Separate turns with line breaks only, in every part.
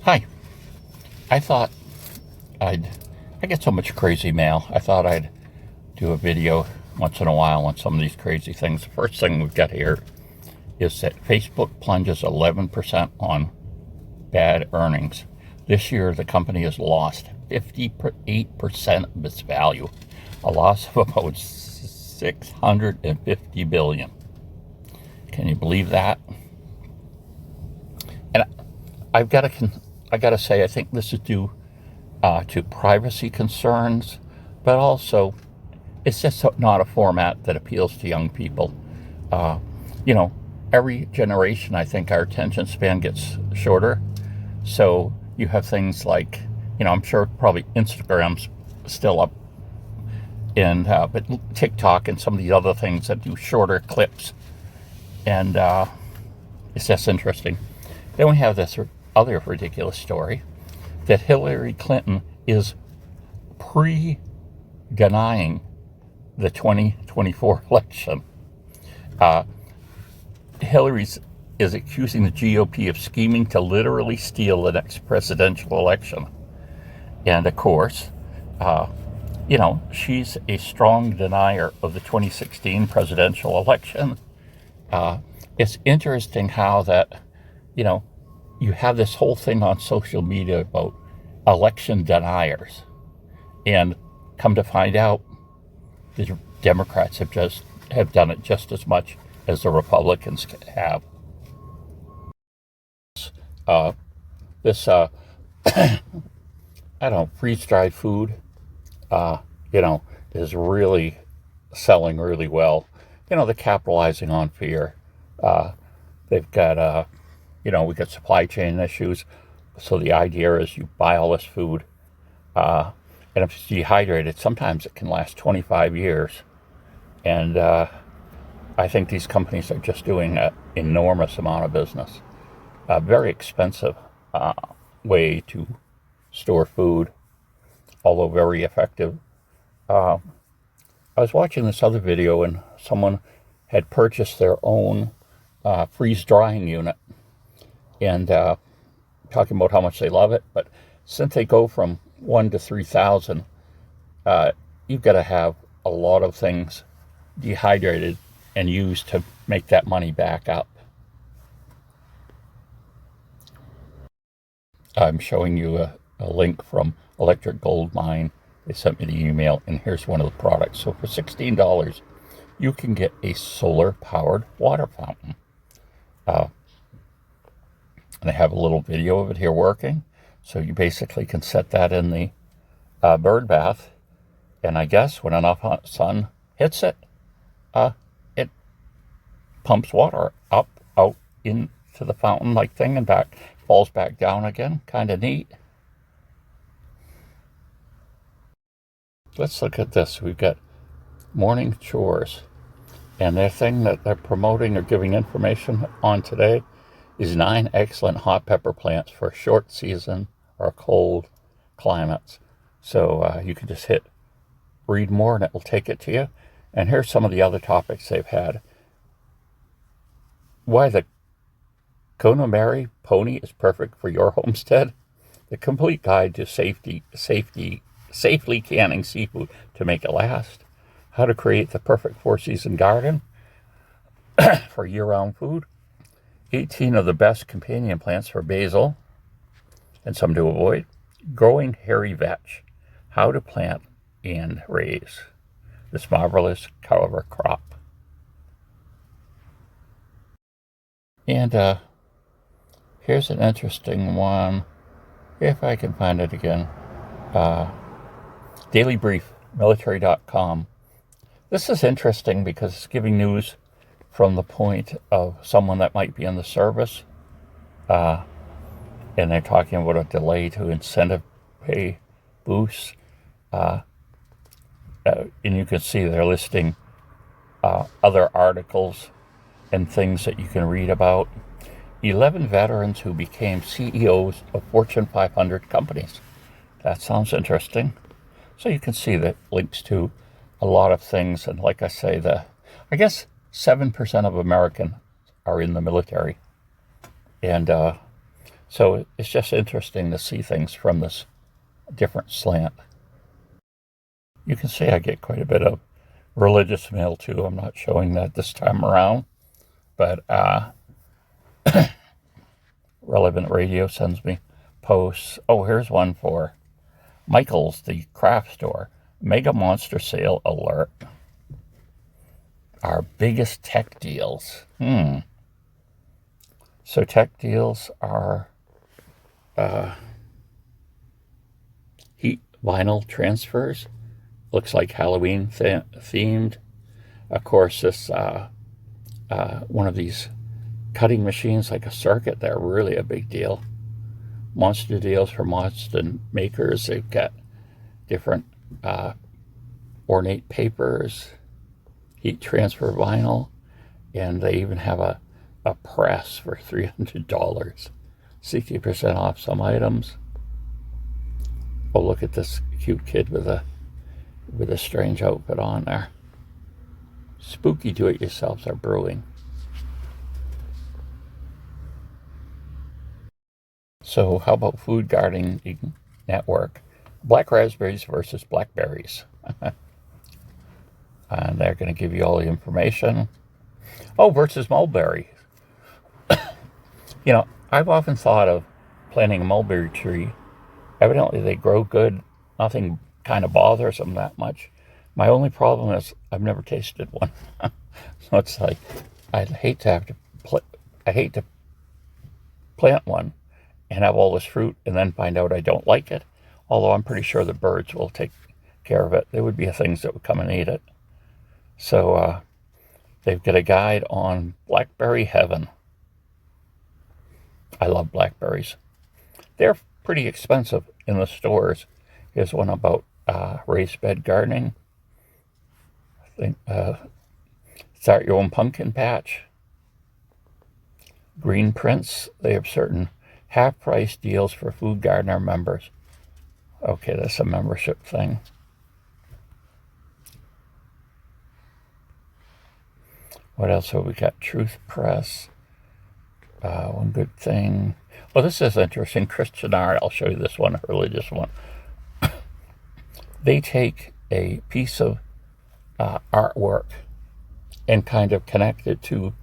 Hi. I thought I'd, I get so much crazy mail. I thought I'd do a video once in a while on some of these crazy things. The first thing we've got here is that Facebook plunges 11% on bad earnings. This year, the company has lost 58% of its value, a loss of about 650 billion. Can you believe that? And I gotta say, I think this is due to privacy concerns, but also it's just not a format that appeals to young people. Uh, you know, every generation, I think our attention span gets shorter. So you have things like, I'm sure probably Instagram's still up, and but TikTok and some of these other things that do shorter clips, and it's just interesting. Then we have this other ridiculous story that Hillary Clinton is pre-denying the 2024 election. Hillary is accusing the GOP of scheming to literally steal the next presidential election. And of course, she's a strong denier of the 2016 presidential election. It's interesting how that, you have this whole thing on social media about election deniers. And come to find out, the Democrats have done it just as much as the Republicans have. This I don't know, freeze-dried food, is really selling really well. They're capitalizing on fear. They've got, we got supply chain issues. So the idea is you buy all this food, and if it's dehydrated, sometimes it can last 25 years. And I think these companies are just doing an enormous amount of business. A very expensive way to store food, although very effective. I was watching this other video, and someone had purchased their own freeze-drying unit, and talking about how much they love it. But since they go from 1 to 3,000, you've got to have a lot of things dehydrated and used to make that money back up. I'm showing you a link from Electric Gold Mine. They sent me the email, and here's one of the products. So for $16, you can get a solar-powered water fountain. And I have a little video of it here working. So you basically can set that in the bird bath, and I guess when enough sun hits it, it pumps water up, out into the fountain-like thing, and back, falls back down again. Kind of neat. Let's look at this. We've got Morning Chores, and their thing that they're promoting or giving information on today is 9 excellent hot pepper plants for a short season or cold climates. So you can just hit read more and it will take it to you. And here's some of the other topics they've had. Why the Connemara pony is perfect for your homestead. The complete guide to safely canning seafood to make it last. How to create the perfect 4-season garden for year-round food. 18 of the best companion plants for basil and some to avoid. Growing hairy vetch. How to plant and raise this marvelous cover crop. And here's an interesting one, if I can find it again. Daily Brief, military.com. This is interesting because it's giving news from the point of someone that might be in the service. And they're talking about a delay to incentive pay boosts. And you can see they're listing other articles and things that you can read about. 11 veterans who became CEOs of Fortune 500 companies. That sounds interesting. So you can see that links to a lot of things. And like I say, I guess 7% of Americans are in the military. And So it's just interesting to see things from this different slant. You can see I get quite a bit of religious mail too. I'm not showing that this time around, but Relevant Radio sends me posts. Oh, here's one for Michael's, the craft store. Mega Monster Sale Alert. Our biggest tech deals. So tech deals are heat vinyl transfers. Looks like Halloween themed. Of course, this one of these cutting machines, like a circuit, they're really a big deal. Monster deals for monster makers. They've got different ornate papers, heat transfer vinyl, and they even have a press for $300. 60% off some items. Oh, look at this cute kid with a strange outfit on there. Spooky do-it-yourselves are brewing. So how about Food Gardening Network? Black raspberries versus blackberries. And they're going to give you all the information. Oh, versus mulberry. I've often thought of planting a mulberry tree. Evidently, they grow good. Nothing kind of bothers them that much. My only problem is I've never tasted one. So it's like I hate to plant one and have all this fruit and then find out I don't like it. Although I'm pretty sure the birds will take care of it. There would be things that would come and eat it. So they've got a guide on blackberry heaven. I love blackberries. They're pretty expensive in the stores. Here's one about raised bed gardening. I think start your own pumpkin patch. Green Prince. They have certain half-price deals for Food Gardener members. Okay, that's a membership thing. What else have we got? Truth Press. One good thing. Oh, this is interesting. Christian art. I'll show you this one, a religious one. They take a piece of artwork and kind of connect it to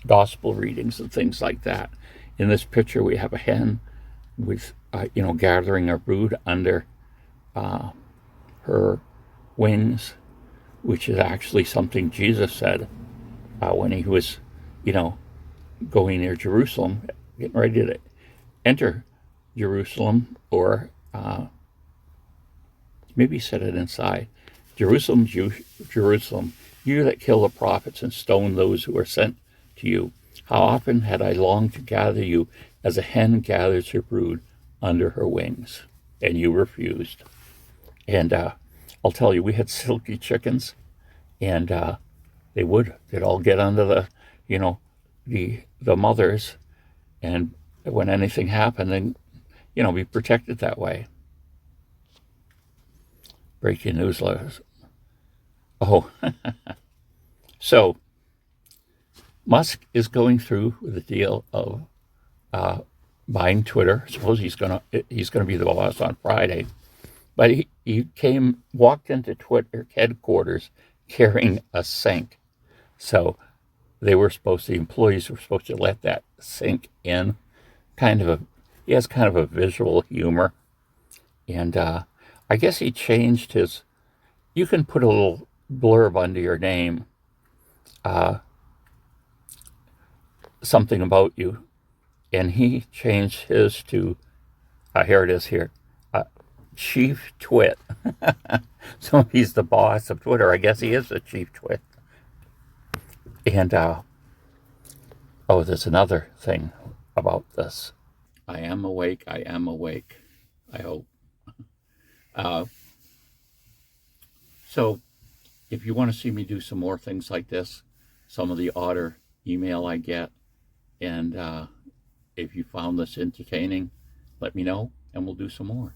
gospel readings and things like that. In this picture, we have a hen with, gathering her brood under her wings, which is actually something Jesus said when he was, going near Jerusalem, getting ready to enter Jerusalem, or maybe he said it inside. Jerusalem, Jerusalem, you that kill the prophets and stone those who are sent to you. How often had I longed to gather you as a hen gathers her brood under her wings, and you refused. And I'll tell you, we had silky chickens, and they'd all get under the mothers, and when anything happened, then be protected that way. Breaking news. Oh, so Musk is going through with the deal of buying Twitter. I suppose he's gonna be the boss on Friday, but he walked into Twitter headquarters carrying a sink. So the employees were supposed to let that sink in. He has kind of a visual humor, and I guess he changed his. You can put a little blurb under your name, something about you, and he changed his to. Here it is. Here, Chief Twit. So he's the boss of Twitter. I guess he is the Chief Twit. And there's another thing about this. I am awake. I am awake. I hope. So if you want to see me do some more things like this, some of the odder email I get, and if you found this entertaining, let me know and we'll do some more.